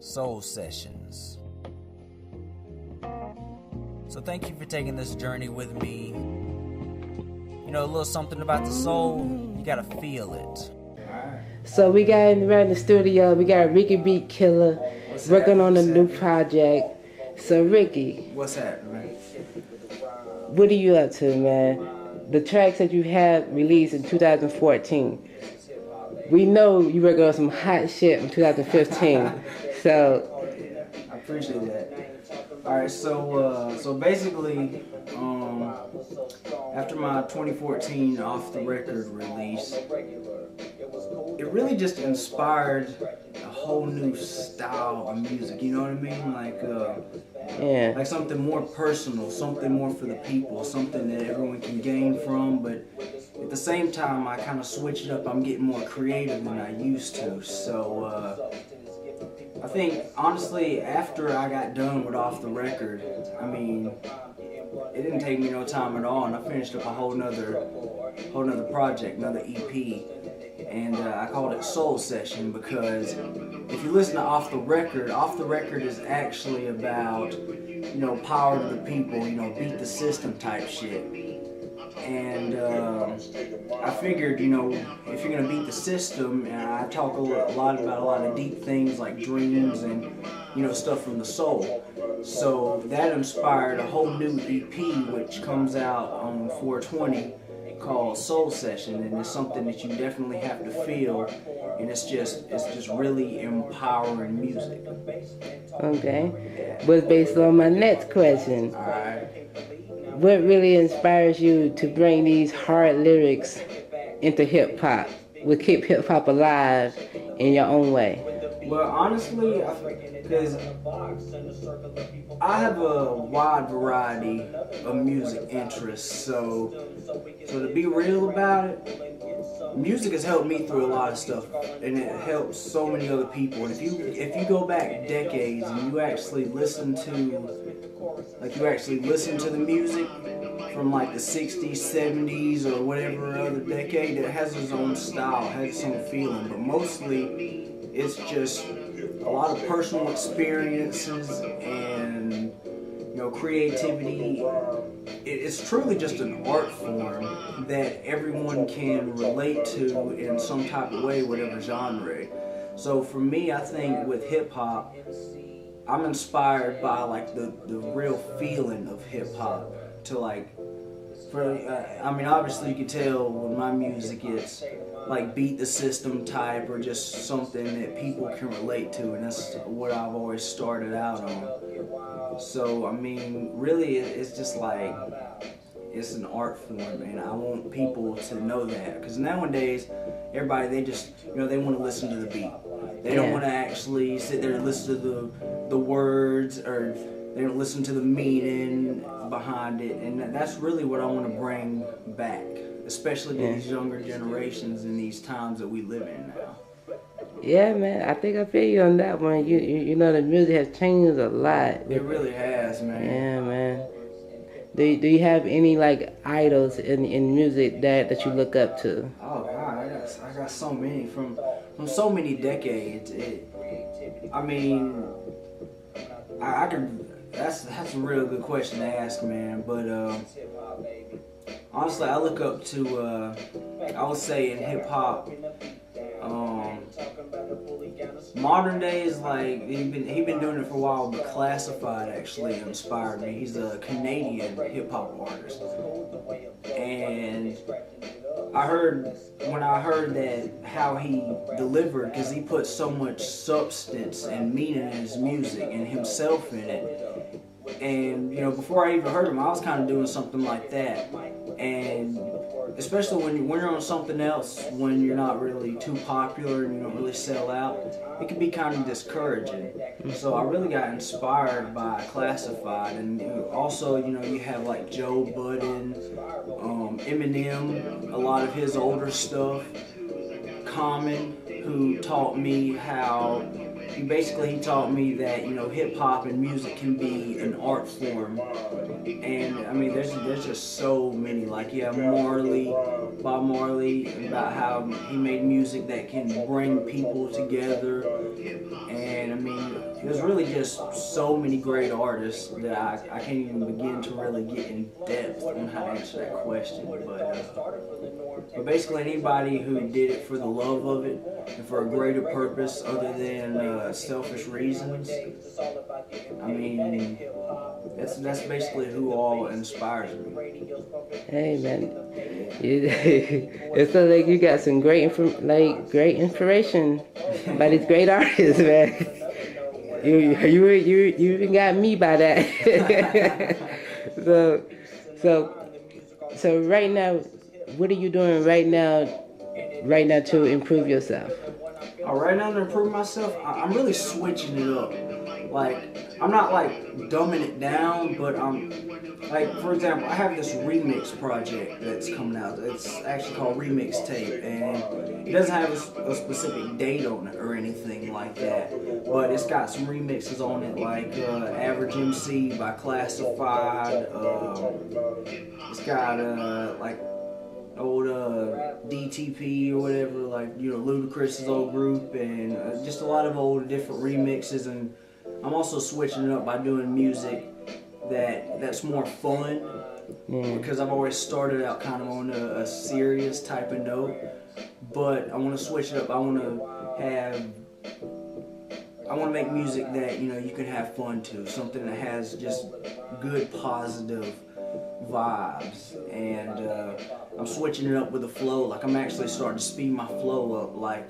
Soul Sessions. So thank you for taking this journey with me. You know, a little something about the soul, you gotta feel it. So we got around the studio, we got Ricky Beatkillah working on a new project. So Ricky, What's happening, man? what are you up to, man? The tracks that you have released in 2014. We know you working on some hot shit in 2015. So I appreciate that. All right, so basically, after my 2014 Off the Record release, it really just inspired a whole new style of music. You know what I mean? Like something more personal, something more for the people, something that everyone can gain from. But at the same time, I kind of switched it up. I'm getting more creative than I used to. So I think honestly, after I got done with Off the Record, I mean, it didn't take me no time at all, and I finished up a whole nother project, another EP. And I called it Soul Session because if you listen to Off the Record is actually about, you know, power to the people, you know, beat the system type shit. And I figured, you know, if you're gonna beat the system, and I talk a lot about a lot of deep things like dreams and, you know, stuff from the soul. So that inspired a whole new EP which comes out on 4/20. Called Soul Session, and it's something that you definitely have to feel, and it's just really empowering music. okay, was based on my next question. All right. What really inspires you to bring these hard lyrics into hip hop? Will keep hip hop alive in your own way? Well, honestly, because I have a wide variety of music interests, so to be real about it, music has helped me through a lot of stuff, and it helps so many other people. And if you go back decades and you actually listen to the music from like the 60s, 70s, or whatever other decade, it has its own style, has its own feeling, but mostly it's just a lot of personal experiences and, you know, creativity. It's truly just an art form that everyone can relate to in some type of way, whatever genre. So for me, I think with hip hop, I'm inspired by like the real feeling of hip hop to like. I mean, obviously you can tell with my music it's like beat the system type or just something that people can relate to, and that's what I've always started out on. So I mean, really it's just like, it's an art form, and I want people to know that, because nowadays everybody, they just, you know, they want to listen to the beat. They don't want to actually sit there and listen to the words, or they don't listen to the meaning behind it, and that's really what I want to bring back, especially to these younger generations in these times that we live in now. Yeah, man, I think I feel you on that one. You know, the music has changed a lot. It really has, man. Yeah, man. Do you have any like idols in music that you look up to? Oh God, I got so many from so many decades. I mean, I can. That's a real good question to ask, man. But honestly, I look up to, I would say in hip hop, modern days, like he been doing it for a while, but Classified actually inspired me. He's a Canadian hip hop artist, and when I heard that how he delivered, because he put so much substance and meaning in his music and himself in it. And, you know, before I even heard him, I was kind of doing something like that. And especially when you're on something else, when you're not really too popular and you don't really sell out, it can be kind of discouraging. So I really got inspired by Classified. And also, you know, you have like Joe Budden, Eminem, a lot of his older stuff, Common, who taught me how. He taught me that, you know, hip hop and music can be an art form, and I mean, there's just so many. Like, you have Bob Marley, about how he made music that can bring people together, and I mean, there's really just so many great artists that I can't even begin to really get in depth on how to answer that question. But basically, anybody who did it for the love of it and for a greater purpose other than selfish reasons, I mean, that's basically who all inspires me. Hey man, it sounds like you got some great inspiration by these great artists, man. You even got me by that. so right now, what are you doing right now to improve yourself? Right now, to improve myself, I'm really switching it up. Like, I'm not like dumbing it down, but I'm like, for example, I have this remix project that's coming out. It's actually called Remix Tape, and it doesn't have a specific date on it or anything like that, but it's got some remixes on it, like Average MC by Classified. It's got like old DTP or whatever, like, you know, Ludacris's old group, and just a lot of old different remixes. And I'm also switching it up by doing music that's more fun, because I've always started out kind of on a serious type of note, but I want to switch it up. I want to make music that, you know, you can have fun to, something that has just good positive vibes, and I'm switching it up with the flow. Like, I'm actually starting to speed my flow up, like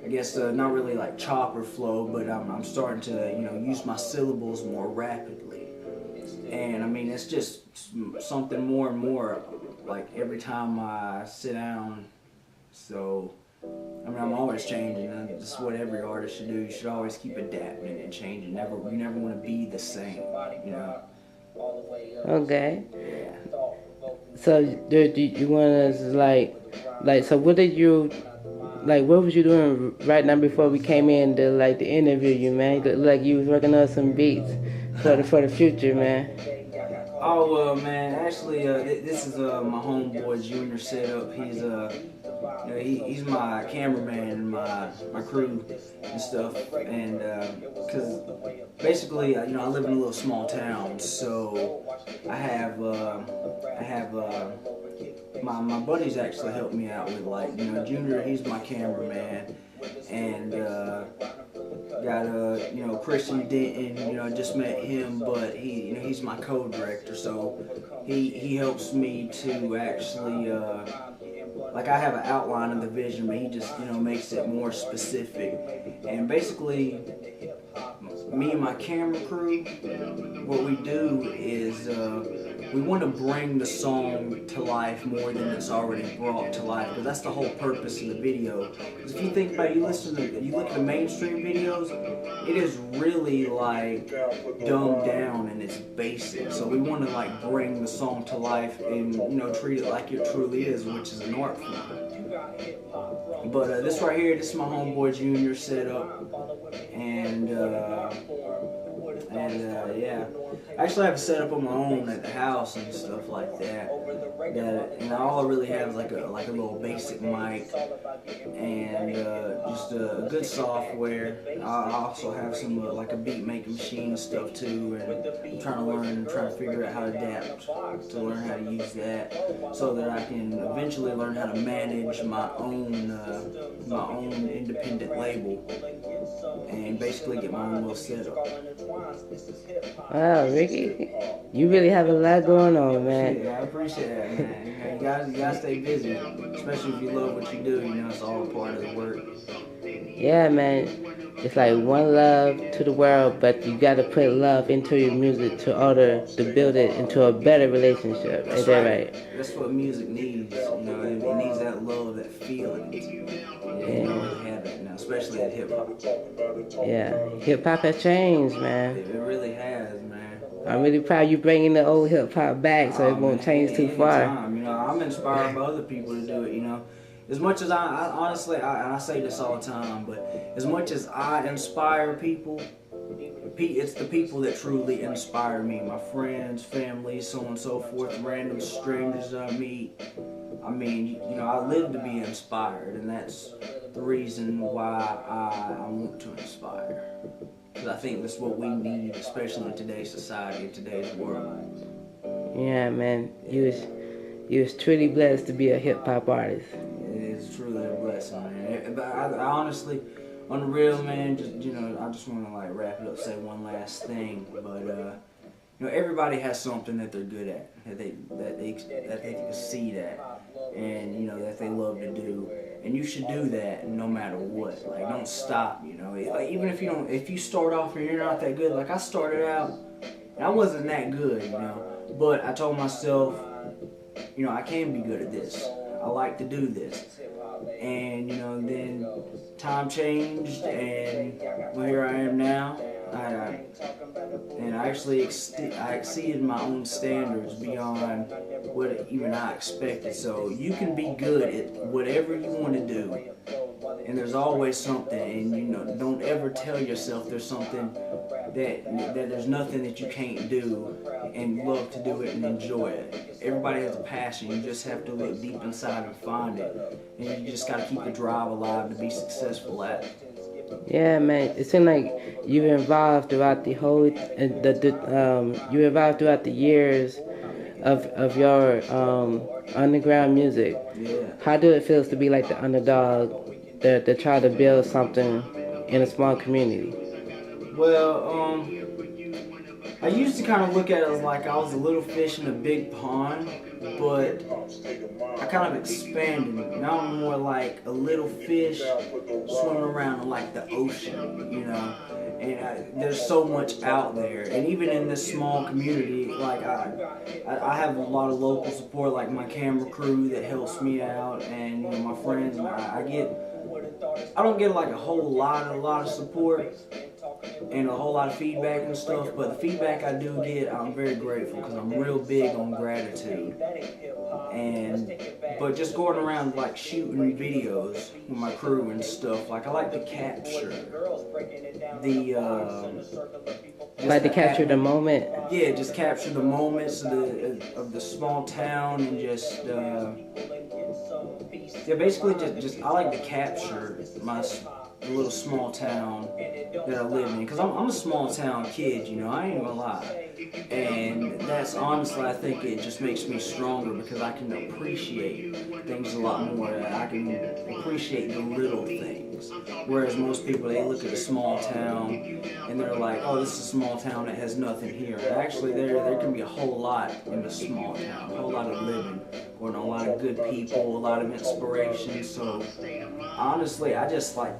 I guess not really like chopper flow, but I'm starting to, you know, use my syllables more rapidly. And I mean, it's just something more and more, like, every time I sit down. So I mean, I'm always changing. This is what every artist should do. You should always keep adapting and changing. You never want to be the same, you know. Okay. Yeah. So do you want to like? So what did you? Like, what was you doing right now before we came in to, like, the interview you, man? It looked like you was working on some beats for the future, man. Oh, man, actually, this is my homeboy Junior setup. He's you know, he's my cameraman and my crew and stuff. And because basically, you know, I live in a little small town, so I have my buddies actually help me out with, like, you know, Junior, he's my cameraman, and got you know, Christian Denton, you know, I just met him, but he's my co-director, so he helps me to actually like, I have an outline of the vision, but he just, you know, makes it more specific. And basically, me and my camera crew, what we do is we want to bring the song to life more than it's already brought to life, because that's the whole purpose of the video. Because if you think about it, you look at the mainstream videos, it is really, like, dumbed down and it's basic. So we want to, like, bring the song to life and, you know, treat it like it truly is, which is an art form. But this right here, this is my homeboy Junior setup, and yeah, I actually have a setup on my own at the house and stuff like that. And all I really have is like a little basic mic and just a good software. I also have some like a beat making machine and stuff too, and I'm trying to figure out how to adapt to learn how to use that, so that I can eventually learn how to manage my own independent label and basically get my own little setup. Wow, Ricky, you really have a lot going on, man. Yeah, I appreciate that, man. You gotta stay busy, especially if you love what you do. You know, it's all a part of the work. Yeah, man. It's like one love to the world, but you gotta put love into your music to order to build it into a better relationship. Is that right? That's what music needs. You know, it needs that love, that feeling. You don't really have that now, especially in hip hop. Yeah, hip hop has changed, man. It really has, man. I'm really proud you bringing the old hip hop back, so it won't change too far. You know, I'm inspired by other people to do it. You know, as much as I honestly, I say this all the time, but as much as I inspire people, it's the people that truly inspire me. My friends, family, so on and so forth, random strangers I meet. I mean, you know, I live to be inspired, and that's the reason why I want to inspire. Because I think that's what we need, especially in today's society, in today's world. Yeah, man. You was truly blessed to be a hip hop artist. It is truly a blessing, man. But I honestly, on the real, man, just, you know, I just want to like wrap it up, say one last thing. But you know, everybody has something that they're good at, that they can see that, and you know that they love to do, and you should do that no matter what. Like, don't stop. You know, like even if you start off and you're not that good. Like I started out, and I wasn't that good, you know, but I told myself, you know, I can be good at this. I like to do this. And, you know, then time changed, and well, here I am now. I actually I exceeded my own standards beyond what even I expected. So you can be good at whatever you want to do. And there's always something, and you know, don't ever tell yourself there's something that there's nothing that you can't do, and love to do it and enjoy it. Everybody has a passion. You just have to look deep inside and find it, and you just got to keep the drive alive to be successful at it. Yeah, man. It seemed like you evolved throughout the whole you evolved throughout the years of your underground music. Yeah. How do it feel to be like the underdog, to try to build something in a small community? Well, I used to kind of look at it as like I was a little fish in a big pond, but I kind of expanded it. Now I'm more like a little fish swimming around in like the ocean, you know. And there's so much out there, and even in this small community, like I have a lot of local support, like my camera crew that helps me out, and you know, my friends. And I don't get like a lot of support and a whole lot of feedback and stuff, but the feedback I do get, I'm very grateful, because I'm real big on gratitude. But just going around like shooting videos with my crew and stuff, like I like to capture the moment. Yeah, just capture the moments of the small town, and just basically just I like to capture the little small town that I live in, because I'm a small town kid, you know, I ain't gonna lie. And that's honestly, I think it just makes me stronger, because I can appreciate things a lot more. I can appreciate the little things. Whereas most people, they look at a small town and they're like, oh, this is a small town that has nothing here. Actually, there can be a whole lot in a small town, a whole lot of living, or a lot of good people, a lot of inspiration. So honestly, I just like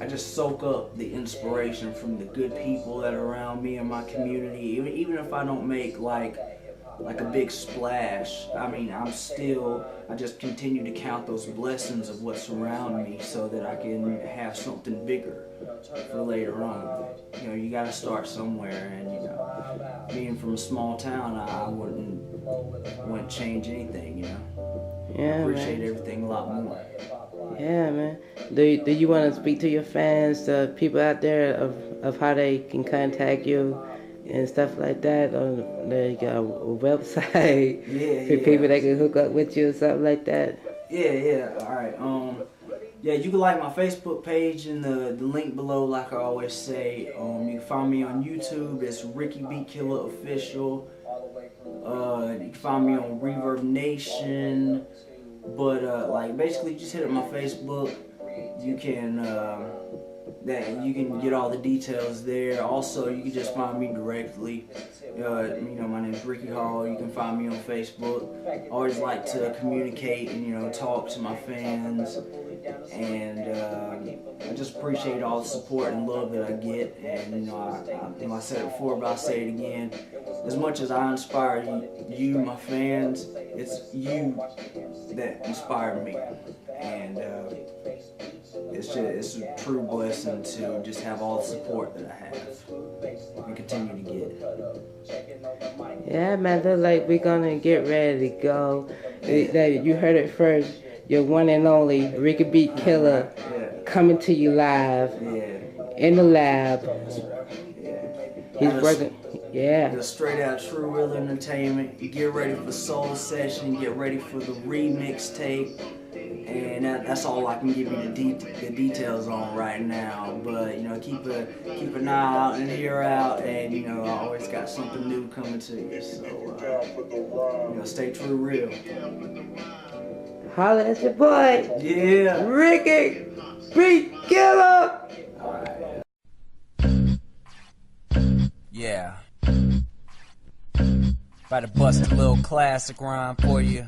I just soak up the inspiration from the good people that are around me in my community. Even if I don't make like a big splash, I mean, I just continue to count those blessings of what's around me, so that I can have something bigger for later on. You know, you gotta start somewhere, and you know, being from a small town, I wouldn't change anything, you know. Yeah, I appreciate everything a lot more. Yeah, man. Do you want to speak to your fans, the people out there, of how they can contact you and stuff like that, or like a website for people that can hook up with you or something like that? Yeah. All right. Yeah, you can like my Facebook page in the link below, like I always say. You can find me on YouTube. It's Ricky Beatkillah Official. You can find me on Reverb Nation. But like basically, just hit up my Facebook. You can get all the details there. Also, you can just find me directly. You know, my name is Ricky Hall. You can find me on Facebook. I always like to communicate and, you know, talk to my fans. And I just appreciate all the support and love that I get. And, you know, I said it before, but I'll say it again. As much as I inspire you, my fans, it's you that inspire me. And it's a true blessing to just have all the support that I have and continue to get. Yeah, man, look like we're gonna get ready to go. that you heard it first. Your one and only Ricky Beatkillah coming to you live in the lab. He's working. Just straight out true real entertainment. You get ready for Soul Session. Get ready for the remix tape. And that's all I can give you the details on right now. But you know, keep an eye out and ear out, and you know, I always got something new coming to you. So you know, stay true real. Holla at your boy. Yeah. Ricky Beatkillah. Yeah. About to bust a little classic rhyme for you.